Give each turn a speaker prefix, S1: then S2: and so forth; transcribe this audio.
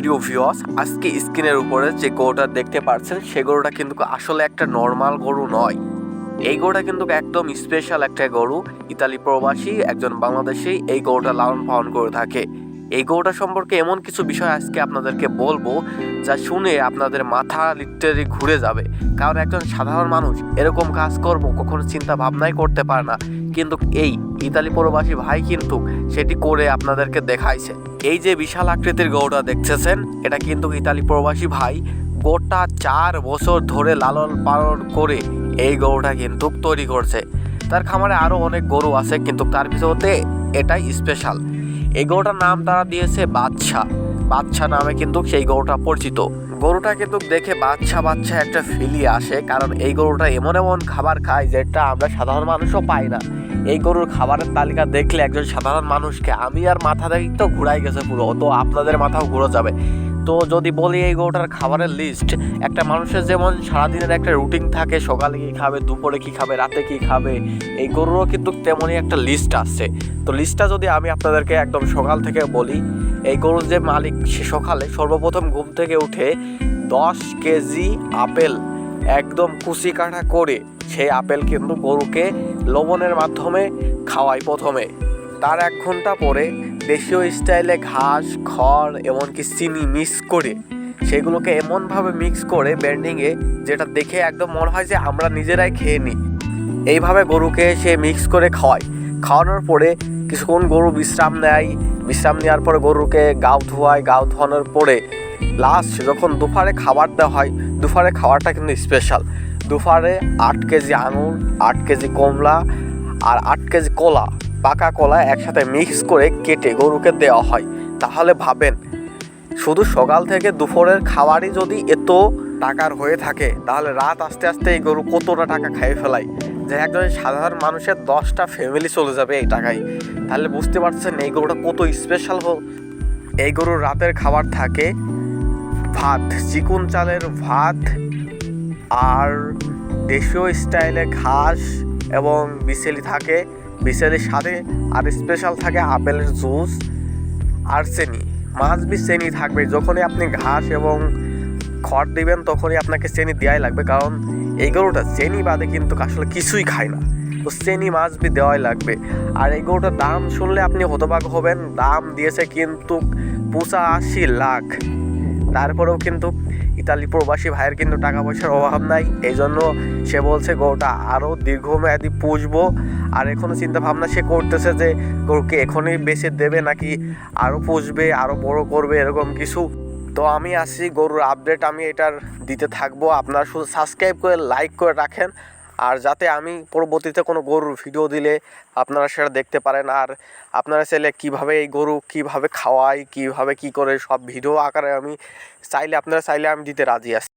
S1: প্রিয় ভিউয়ার্স, আজকে স্ক্রিনের উপরে যে গরুটা দেখতে পাচ্ছেন সে গরুটা কিন্তু আসলে একটা নর্মাল গরু নয়। এই গরুটা কিন্তু একদম স্পেশাল একটা গরু। ইতালি প্রবাসী একজন বাংলাদেশী এই গরুটা লালন পালন করে থাকে। এই গরুটা সম্পর্কে এমন কিছু বিষয় আজকে আপনাদেরকে বলবো যা শুনে আপনাদের মাথা লিটারি ঘুরে যাবে। কারণ একজন সাধারণ মানুষ এরকম কাজ করবো কখনো চিন্তা ভাবনাই করতে পারে না, কিন্তু এই ইতালি প্রবাসী ভাই কিন্তু সেটি করে আপনাদেরকে দেখাইছে। এই যে বিশাল আকৃতির গরুটা দেখতেছেন, এটা কিন্তু ইতালি প্রবাসী ভাই গোটা 4 বছর ধরে লালন পালন করে এই গরুটা কিন্তু তৈরি করছে। তার খামারে আরও অনেক গরু আছে, কিন্তু তার ভিতরতে এটাই স্পেশাল। এই গরুটার নাম তারা দিয়েছে বাদশা। বাদশা নামে কিন্তু সেই গরুটা পরিচিত। গরুটা কিন্তু দেখে বাচ্চা বাচ্চা একটা ফিলি আসে, কারণ এই গরুটা এমন এমন খাবার খায় যেটা আমরা সাধারণ মানুষও পাই না। এই গরুর খাবারের তালিকা দেখলে একজন সাধারণ মানুষকে আমি আর মাথা তো ঘুরাই গেছে পুরো, তো আপনাদের মাথাও ঘুরে যাবে। তো যদি বলি এই গরুটার খাবারের লিস্ট, একটা মানুষের যেমন সারাদিনের একটা রুটিন থাকে, সকালে কী খাবে, দুপুরে কী খাবে, রাতে কী খাবে, এই গরুরও কিন্তু তেমনই একটা লিস্ট আছে। তো লিস্টটা যদি আমি আপনাদেরকে একদম সকাল থেকে বলি, এই গরুর যে মালিক সে সকালে সর্বপ্রথম ঘুম থেকে উঠে 10 কেজি আপেল একদম কুচি কাটা করে সেই আপেল কিন্তু গরুকে লবণের মাধ্যমে খাওয়ায় প্রথমে। তার 1 ঘন্টা পরে দেশীয় স্টাইলে ঘাস, খড় এমনকি চিনি মিক্স করে সেগুলোকে এমনভাবে মিক্স করে ব্যান্ডিংয়ে, যেটা দেখে একদম মনে হয় যে আমরা নিজেরাই খেয়ে নিই। এইভাবে গরুকে সে মিক্স করে খাওয়ায়। খাওয়ানোর পরে কিছুক্ষণ গরু বিশ্রাম নেয়। বিশ্রাম নেওয়ার পরে গরুকে গাও ধোয়ায়। গাও ধোয়ানোর পরে লাস্ট যখন দুপুরে খাবার দেওয়া হয়, দুপুরে খাবারটা কিন্তু স্পেশাল। দুপুরে 8 কেজি আঙুর, 8 কেজি কমলা আর 8 কেজি কলা, পাকা কলা একসাথে মিক্স করে কেটে গরুকে দেওয়া হয়। তাহলে ভাবেন, শুধু সকাল থেকে দুপুরের খাবারই যদি এত টাকার হয়ে থাকে, তাহলে রাত আস্তে আস্তে এই গরু কতটা টাকা খেয়ে ফেলায়, যে একজন সাধারণ মানুষের 10টা ফ্যামিলি চলে যাবে এই টাকায়। তাহলে বুঝতে পারছেন এই গরুটা কত স্পেশাল। এই গরুর রাতের খাবার থাকে ভাত, চিকন চালের ভাত আর দেশীয় স্টাইলে ঘাস এবং বিসেলি থাকে। বিসেলির সাথে আর স্পেশাল থাকে আপেলের জুস আর চেনি। মাছ বি চেনি থাকবে। যখনই আপনি ঘাস এবং খড় দিবেন তখনই আপনাকে চেনি দেওয়াই লাগবে, কারণ এই গরুটা চেনি বাদে কিন্তু আসলে কিছুই খায় না। তো চেনি মাছ বি দেওয়াই লাগবে। আর এই গরুটার দাম শুনলে আপনি হতবাক হবেন। দাম দিয়েছে কিন্তু 85 লাখ। তারপরেও কিন্তু ইতালি প্রবাসী ভাইয়ের কিন্তু টাকা পয়সার অভাব নাই, এই জন্য সে বলছে গরুটা আরও দীর্ঘমেয়াদী পুষবো। আর এখনও চিন্তা ভাবনা সে করতেছে যে গরুকে এখনই বেচে দেবে নাকি আরও পুষবে, আরও বড় করবে, এরকম কিছু। তো আমি আসি গরুর আপডেট আমি এটার দিতে থাকবো। আপনারা শুধু সাবস্ক্রাইব করে লাইক করে রাখেন, আর যাতে আমি পরবর্তীতে কোনো গরুর ভিডিও দিলে আপনারা সেটা দেখতে পারেন। আর আপনারা চাইলে কীভাবে এই গরু কীভাবে খাওয়াই, কীভাবে কী করে সব ভিডিও আকারে আমি চাইলে আপনারা চাইলে আমি দিতে রাজি আছি।